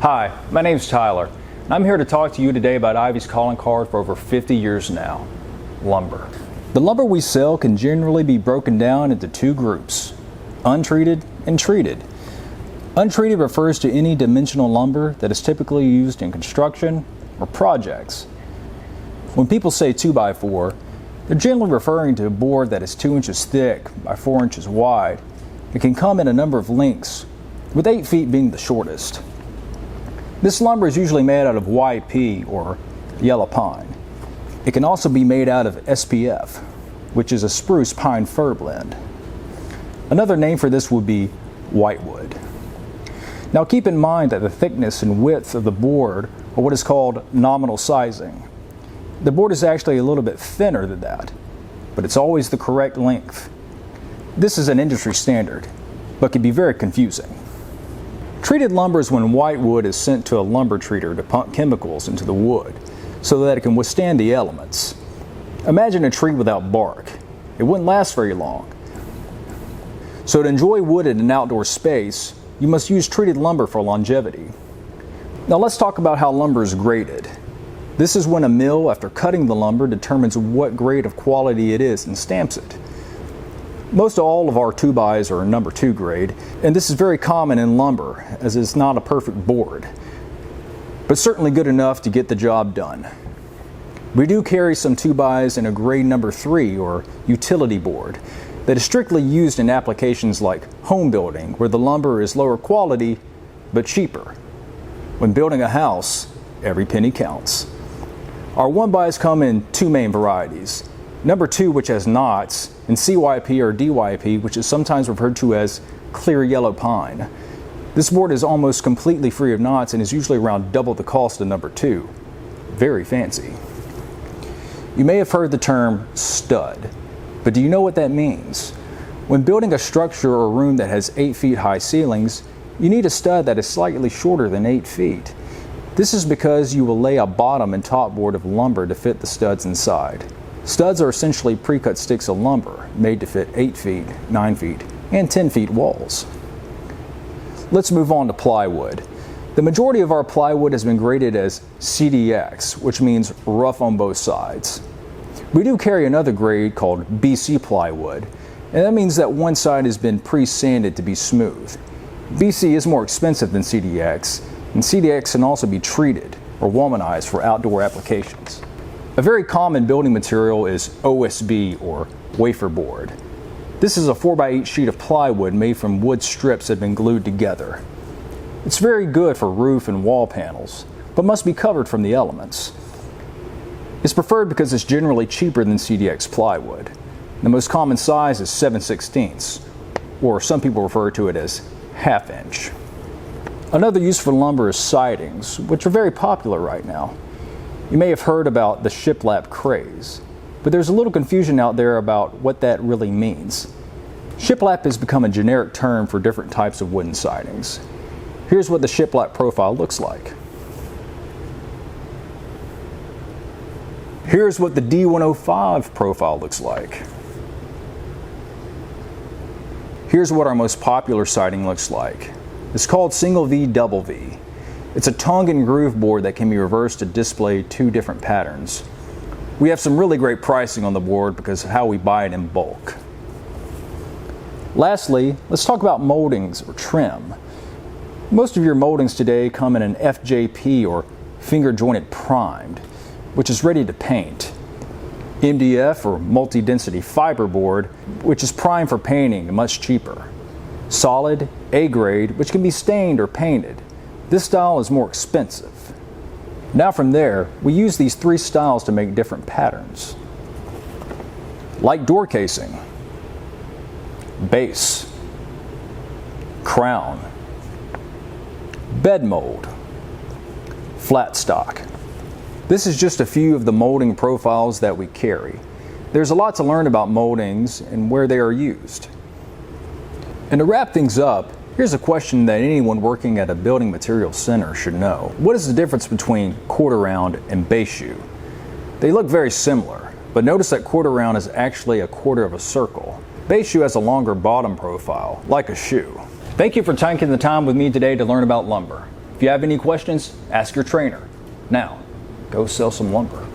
Hi, my name's Tyler, and I'm here to talk to you today about Ivey's calling card for over 50 years now, lumber. The lumber we sell can generally be broken down into two groups, untreated and treated. Untreated refers to any dimensional lumber that is typically used in construction or projects. When people say 2x4, they're generally referring to a board that is 2 inches thick by 4 inches wide. It can come in a number of lengths, with 8 feet being the shortest. This lumber is usually made out of YP, or yellow pine. It can also be made out of SPF, which is a spruce pine fir blend. Another name for this would be whitewood. Now keep in mind that the thickness and width of the board are what is called nominal sizing. The board is actually a little bit thinner than that, but it's always the correct length. This is an industry standard, but can be very confusing. Treated lumber is when whitewood is sent to a lumber treater to pump chemicals into the wood so that it can withstand the elements. Imagine a tree without bark. It wouldn't last very long. So to enjoy wood in an outdoor space, you must use treated lumber for longevity. Now let's talk about how lumber is graded. This is when a mill, after cutting the lumber, determines what grade of quality it is and stamps it. Most all of our 2x are number 2 grade, and this is very common in lumber as it's not a perfect board, but certainly good enough to get the job done. We do carry some 2xs in a grade number 3 or utility board that is strictly used in applications like home building, where the lumber is lower quality but cheaper. When building a house, every penny counts. Our 1xs come in 2 main varieties. Number 2, which has knots, and CYP or DYP, which is sometimes referred to as clear yellow pine. This board is almost completely free of knots and is usually around double the cost of number 2. Very fancy. You may have heard the term stud, but do you know what that means? When building a structure or room that has 8 feet high ceilings, you need a stud that is slightly shorter than 8 feet. This is because you will lay a bottom and top board of lumber to fit the studs inside. Studs are essentially pre-cut sticks of lumber made to fit 8 feet, 9 feet, and 10 feet walls. Let's move on to plywood. The majority of our plywood has been graded as CDX, which means rough on both sides. We do carry another grade called BC plywood, and that means that one side has been pre-sanded to be smooth. BC is more expensive than CDX, and CDX can also be treated or womanized for outdoor applications. A very common building material is OSB, or wafer board. This is a 4x8 sheet of plywood made from wood strips that have been glued together. It's very good for roof and wall panels, but must be covered from the elements. It's preferred because it's generally cheaper than CDX plywood. The most common size is 7/16, or some people refer to it as 1/2 inch. Another use for lumber is sidings, which are very popular right now. You may have heard about the shiplap craze, but there's a little confusion out there about what that really means. Shiplap has become a generic term for different types of wooden sidings. Here's what the shiplap profile looks like. Here's what the D105 profile looks like. Here's what our most popular siding looks like. It's called single V double V. It's a tongue and groove board that can be reversed to display 2 different patterns. We have some really great pricing on the board because of how we buy it in bulk. Lastly, let's talk about moldings or trim. Most of your moldings today come in an FJP, or finger jointed primed, which is ready to paint. MDF, or multi-density fiberboard, which is primed for painting and much cheaper. Solid, A grade, which can be stained or painted. This style is more expensive. Now from there, we use these 3 styles to make different patterns. Like door casing, base, crown, bed mold, flat stock. This is just a few of the molding profiles that we carry. There's a lot to learn about moldings and where they are used. And to wrap things up, here's a question that anyone working at a building materials center should know. What is the difference between quarter round and base shoe? They look very similar, but notice that quarter round is actually a quarter of a circle. Base shoe has a longer bottom profile, like a shoe. Thank you for taking the time with me today to learn about lumber. If you have any questions, ask your trainer. Now, go sell some lumber.